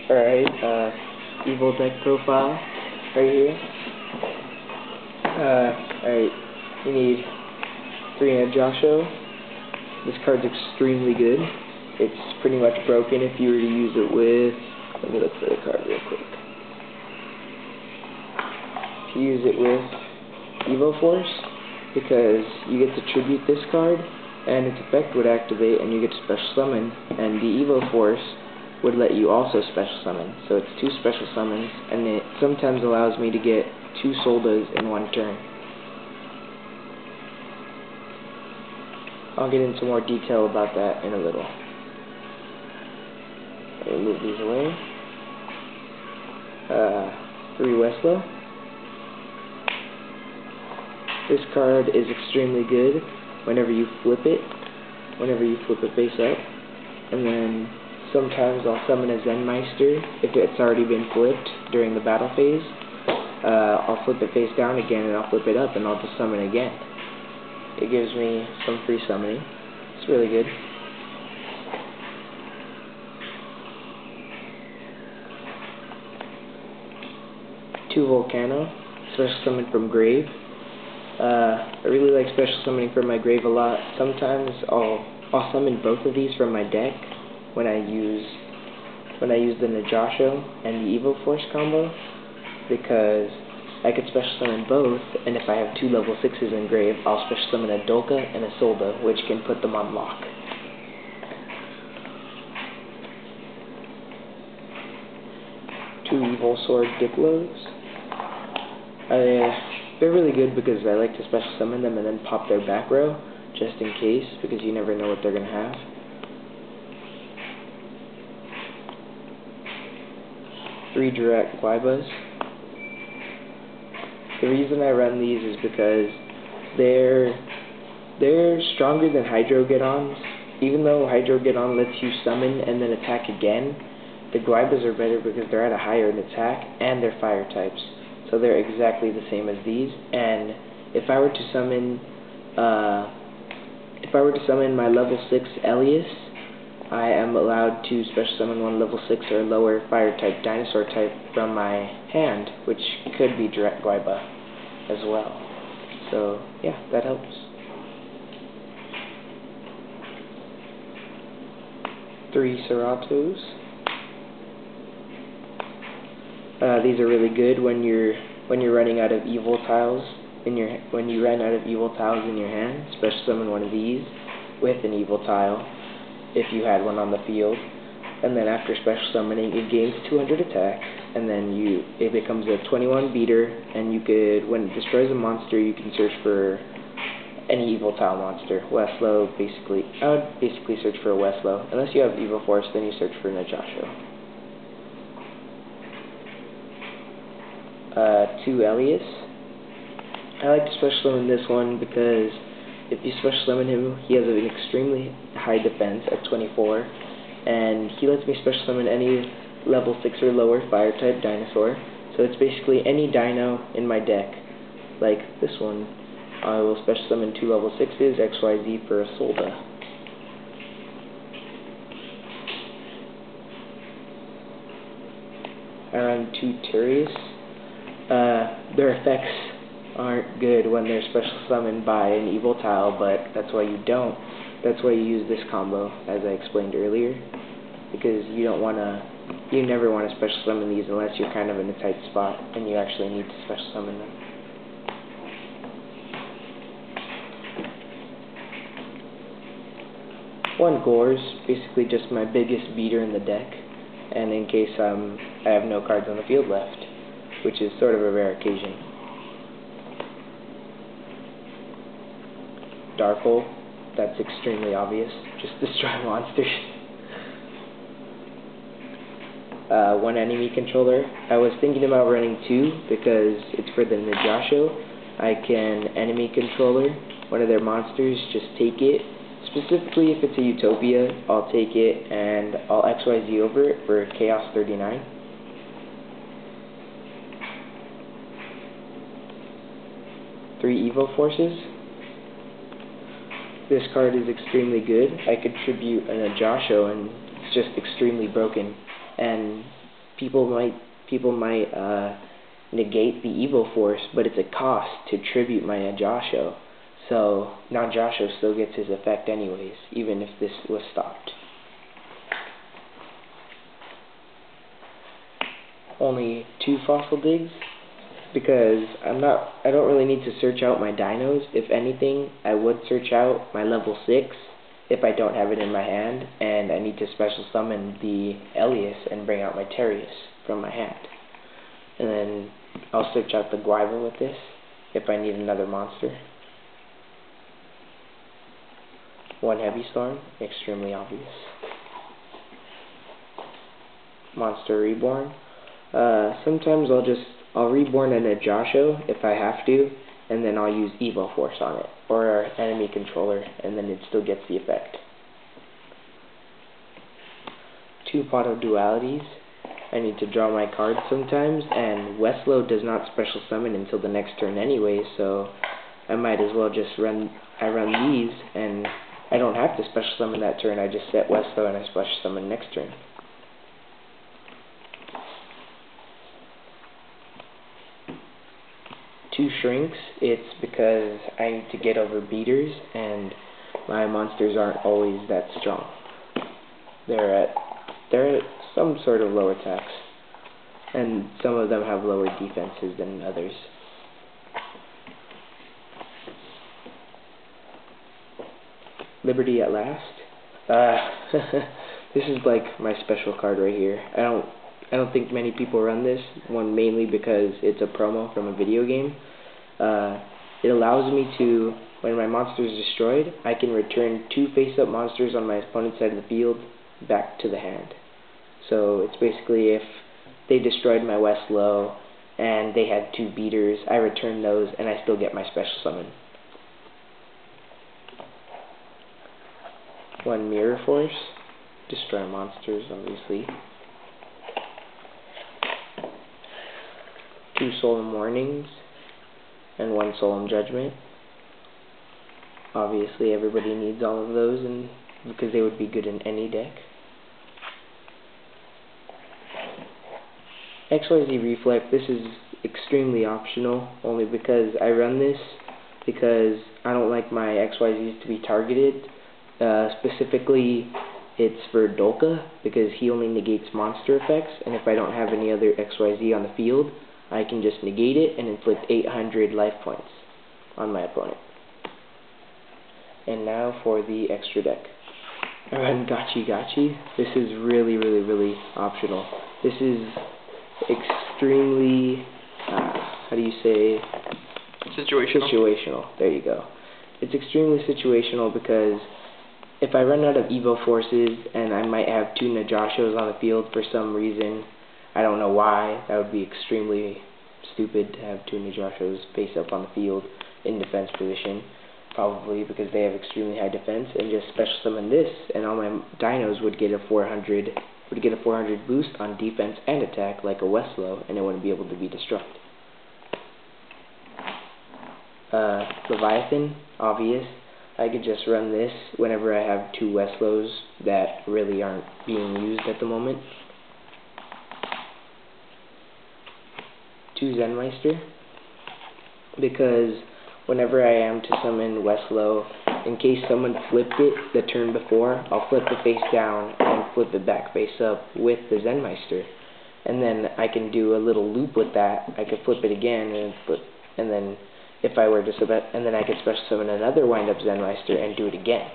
Alright, Evol deck profile right here. Alright, you need 3 Najasho. This card's extremely good. It's pretty much broken if you were to use it with, let me look for the card real quick. If you use it with Evol Force, because you get to tribute this card, and its effect would activate, and you get to special summon, and the Evol Force would let you also special summon. So it's 2 special summons, and it sometimes allows me to get 2 Soldas in one turn. I'll get into more detail about that in a little. I'll move these away. 3 Westlow. This card is extremely good whenever you flip it face up, and then sometimes I'll summon a Zenmeister if it's already been flipped during the battle phase. I'll flip it face down again, and I'll flip it up, and I'll just summon again. It gives me some free summoning. It's really good. Two Volcano, special summon from Grave. I really like special summoning from my grave a lot. Sometimes I'll summon both of these from my deck when I use the Najasho and the Evol Force combo, because I could special summon both, and if I have 2 level 6s in grave, I'll special summon a Dolka and a Solda, which can put them on lock. Two Evol Sword Diplos. They're really good because I like to special summon them and then pop their back row, just in case, because you never know what they're going to have. Three Direct Guaibas. The reason I run these is because they're stronger than Hydrogeddons. Even though Hydrogeddon lets you summon and then attack again, the Guaibas are better because they're at a higher attack and they're fire types. So they're exactly the same as these. And if I were to summon my level 6 Elias, I am allowed to special summon 1 level 6 or lower fire type dinosaur type from my hand, which could be Direct Guaiba as well. So yeah, that helps. 3 Ceratos. These are really good when you're running out of Evol tiles when you run out of Evol tiles in your hand. Special summon one of these with an Evol tile if you had one on the field, and then after special summoning it gains 200 attack, and then it becomes a 21 beater, and you could, when it destroys a monster, you can search for any Evol tile monster. Westlow, basically. I would basically search for a Westlow. Unless you have Evol Force, then you search for Najasho. 2 Elias. I like to special summon this one because if you special summon him, he has an extremely high defense at 24, and he lets me special summon any level 6 or lower fire type dinosaur. So it's basically any dino in my deck, like this one. I will special summon 2 level 6s, XYZ for a Solda. I run 2 Turius. Their effects aren't good when they're special summoned by an Evol tile, but that's why you don't. That's why you use this combo, as I explained earlier, because you never want to special summon these unless you're kind of in a tight spot and you actually need to special summon them. One Gore's basically just my biggest beater in the deck, and in case I have no cards on the field left, which is sort of a rare occasion. Dark Hole, that's extremely obvious, just destroy monsters. 1 enemy controller. I was thinking about running 2 because it's for the Najasho. I can enemy controller one of their monsters, just take it. Specifically if it's a Utopia, I'll take it and I'll XYZ over it for Chaos 39. Three Evol Forces. This card is extremely good. I could tribute a Najasho and it's just extremely broken. And people might negate the Evil Force, but it's a cost to tribute my Najasho. So Najasho still gets his effect anyways, even if this was stopped. Only 2 fossil digs, because I don't really need to search out my dinos. If anything, I would search out my level 6 if I don't have it in my hand, and I need to special summon the Elias and bring out my Terius from my hand. And then I'll search out the Guiva with this if I need another monster. 1 Heavy Storm, extremely obvious. Monster Reborn. Sometimes I'll reborn a Najasho if I have to, and then I'll use Evil Force on it, or enemy controller, and then it still gets the effect. 2 Potto Dualities. I need to draw my cards sometimes, and Westlow does not special summon until the next turn anyway, so I might as well just run these, and I don't have to special summon that turn. I just set Westlow and I special summon next turn. 2 Shrinks. It's because I need to get over beaters, and my monsters aren't always that strong. They're at some sort of low attacks, and some of them have lower defenses than others. Liberty at Last. This is like my special card right here. I don't think many people run this one, mainly because it's a promo from a video game. It allows me to, when my monster is destroyed, I can return 2 face-up monsters on my opponent's side of the field back to the hand. So it's basically if they destroyed my Westlow and they had 2 beaters, I return those and I still get my special summon. 1 Mirror Force. Destroy monsters, obviously. 2 Solemn Warnings and 1 Solemn Judgment. Obviously everybody needs all of those, and because they would be good in any deck. XYZ Reflect. This is extremely optional, only because I run this because I don't like my XYZs to be targeted. Specifically, it's for Dolka, because he only negates monster effects, and if I don't have any other XYZ on the field, I can just negate it and inflict 800 life points on my opponent. And now for the extra deck. I run Gachi Gachi. This is really optional. This is extremely, how do you say? Situational. There you go. It's extremely situational because if I run out of Evo Forces and I might have 2 Najashos on the field for some reason, I don't know why, that would be extremely stupid to have 2 Najashos face up on the field in defense position, probably because they have extremely high defense, and just special summon this, and all my dinos would get a 400 boost on defense and attack like a Westlow, and it wouldn't be able to be destroyed. Leviathan, obvious. I could just run this whenever I have 2 Westlows that really aren't being used at the moment. 2 Zenmeister, because whenever I am to summon Westlow, in case someone flipped it the turn before, I'll flip the face down and flip it back face up with the Zenmeister. And then I can do a little loop with that. I could flip it again and flip, and then if I were to and then I could special summon another wind-up Zenmeister and do it again.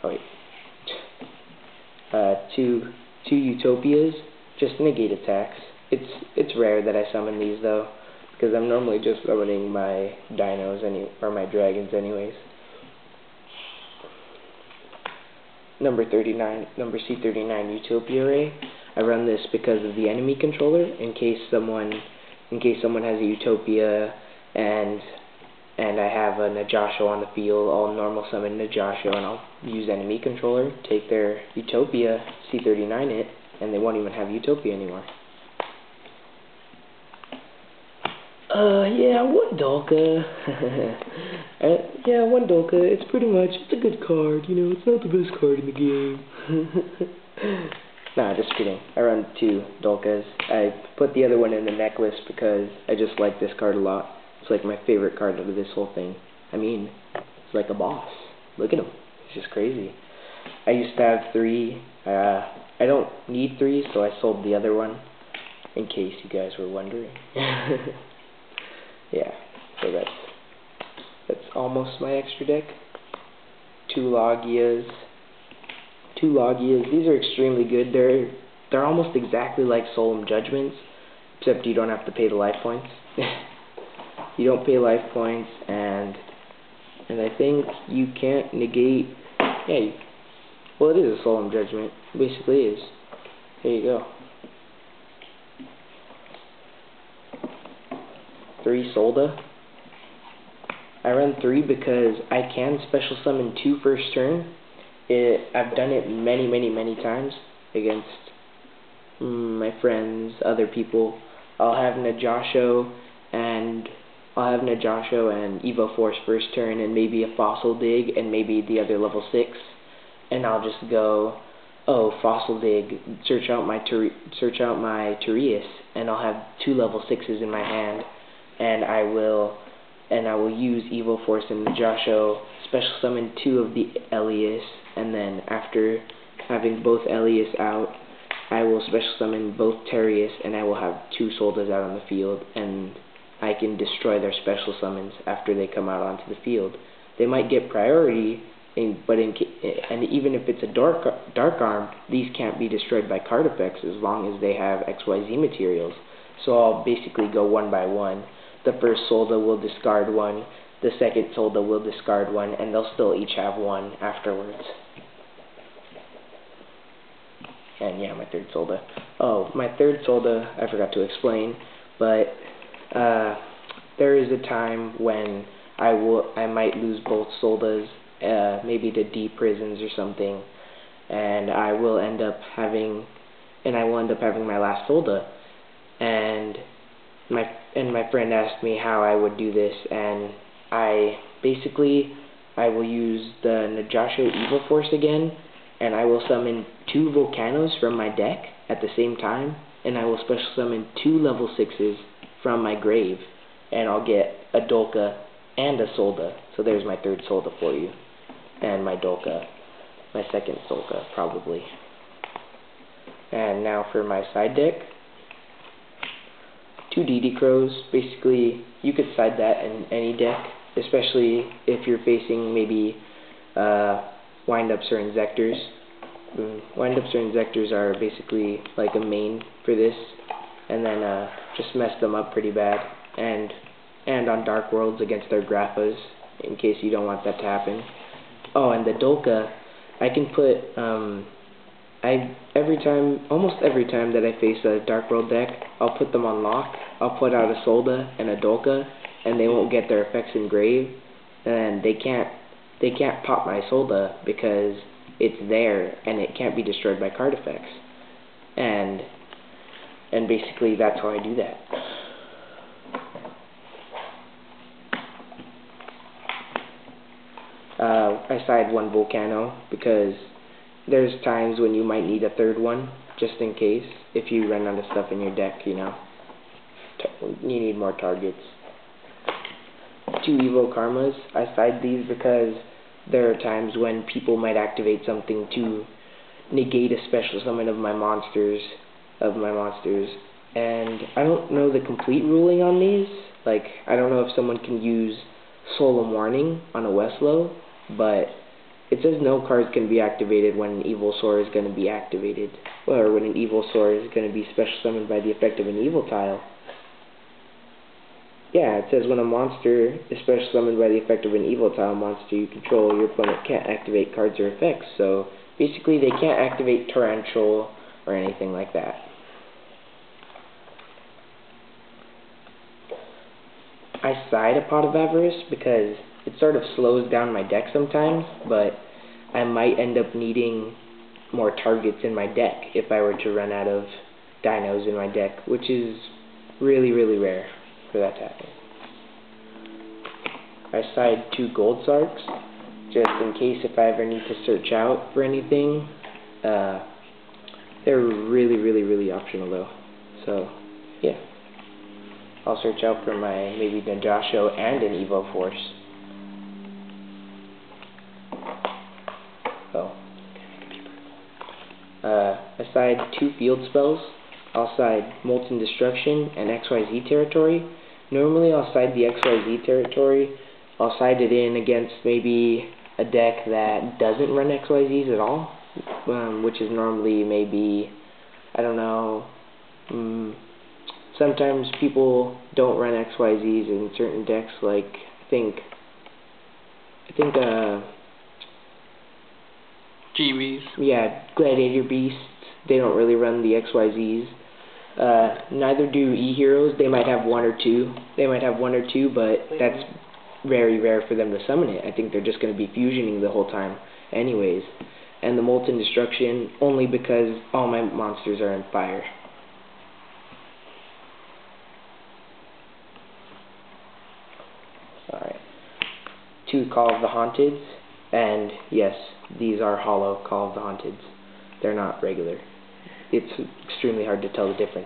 Oh wait. 2 Utopias, just negate attacks. It's rare that I summon these though, because I'm normally just summoning my dinos or my dragons anyways. Number C39 Utopia Ray. I run this because of the enemy controller, in case someone has a Utopia and I have a Najasho on the field, I'll normal summon Najasho and I'll use enemy controller, take their Utopia, C39 it, and they won't even have Utopia anymore. Yeah, one Dolka. Yeah, one Dolka. It's pretty much, it's a good card, you know, it's not the best card in the game. Nah, just kidding. I run 2 Dolkas. I put the other one in the necklace because I just like this card a lot. It's like my favorite card out of this whole thing. I mean, it's like a boss. Look at him. It's just crazy. I used to have 3. I don't need 3, so I sold the other one, in case you guys were wondering. Yeah, so that's almost my extra deck. 2 Logias. 2 Logias. These are extremely good. They're almost exactly like Solemn Judgments, except you don't have to pay the life points. You don't pay life points, and I think you can't negate. Yeah, well, it is a Solemn Judgment. It basically is. There you go. 3 Solda. I run 3 because I can special summon 2 first turn. I've done it many times against my friends, other people. I'll have Najasho and Evol Force first turn, and maybe a Fossil Dig, and maybe the other level 6, and I'll just go, oh, Fossil Dig, search out my Turius, and I'll have 2 level 6s in my hand, and I will use Evol Force and Najasho, special summon 2 of the Elias, and then after having both Elias out, I will special summon both Turius, and I will have 2 Soldas out on the field, and I can destroy their special summons after they come out onto the field. They might get priority, and even if it's a dark arm, these can't be destroyed by card effects as long as they have XYZ materials. So I'll basically go one by one. The first Solda will discard 1, the second Solda will discard 1, and they'll still each have 1 afterwards. And yeah, my 3rd Solda. Oh, my 3rd Solda, I forgot to explain, but there is a time when I might lose both Soldas, maybe to D prisons or something, and I will end up having my last Solda, and my friend asked me how I would do this, and I will use the Najasho Evol Force again, and I will summon 2 Volcanos from my deck at the same time, and I will special summon 2 level 6s from my grave, and I'll get a Dolka and a Solda. So there's my 3rd Solda for you, and my Dolka, my 2nd Solda probably. And now for my side deck. 2 DD Crows. Basically, you could side that in any deck, especially if you're facing maybe Windups or Inzectors. Windups or Inzectors are basically like a main for this, and then just mess them up pretty bad. And on Dark Worlds against their Grappas, in case you don't want that to happen. Oh, and the Dolka, I can put almost every time that I face a Dark World deck, I'll put them on lock. I'll put out a Solda and a Dolka, and they won't get their effects engraved, and they can't pop my Solda because it's there and it can't be destroyed by card effects. And basically that's how I do that. I side 1 Volcano because there's times when you might need a 3rd one, just in case, if you run out of stuff in your deck, you know. You need more targets. 2 Evo Karmas. I side these because there are times when people might activate something to negate a special summon of my monsters, and I don't know the complete ruling on these. Like, I don't know if someone can use Solemn Warning on a Westlow, but it says no cards can be activated when an Evilsaur is going to be activated, or when an Evilsaur is going to be special summoned by the effect of an evil tile. Yeah, it says when a monster is special summoned by the effect of an evil tile monster you control, your opponent can't activate cards or effects. So basically they can't activate Torrential or anything like that. I side a Pot of Avarice because it sort of slows down my deck sometimes, but I might end up needing more targets in my deck if I were to run out of dinos in my deck, which is really, really rare. for that to happen. I side 2 gold sarks, just in case if I ever need to search out for anything. They're really optional though. So, yeah. I'll search out for my maybe Najasho and an Evo Force. I side 2 field spells. I'll side Molten Destruction and XYZ Territory. Normally I'll side the XYZ Territory. I'll side it in against maybe a deck that doesn't run XYZs at all, which is normally maybe, I don't know, sometimes people don't run XYZs in certain decks, like, I think, GBs. Yeah, Gladiator Beasts, they don't really run the XYZs. Neither do E-Heroes. They might have one or two, but that's very rare for them to summon it. I think they're just going to be fusioning the whole time anyways. And the Molten Destruction, only because all my monsters are in fire. Alright. 2 Call of the Haunteds, and yes, these are hollow Call of the Haunteds. They're not regular. It's extremely hard to tell the difference.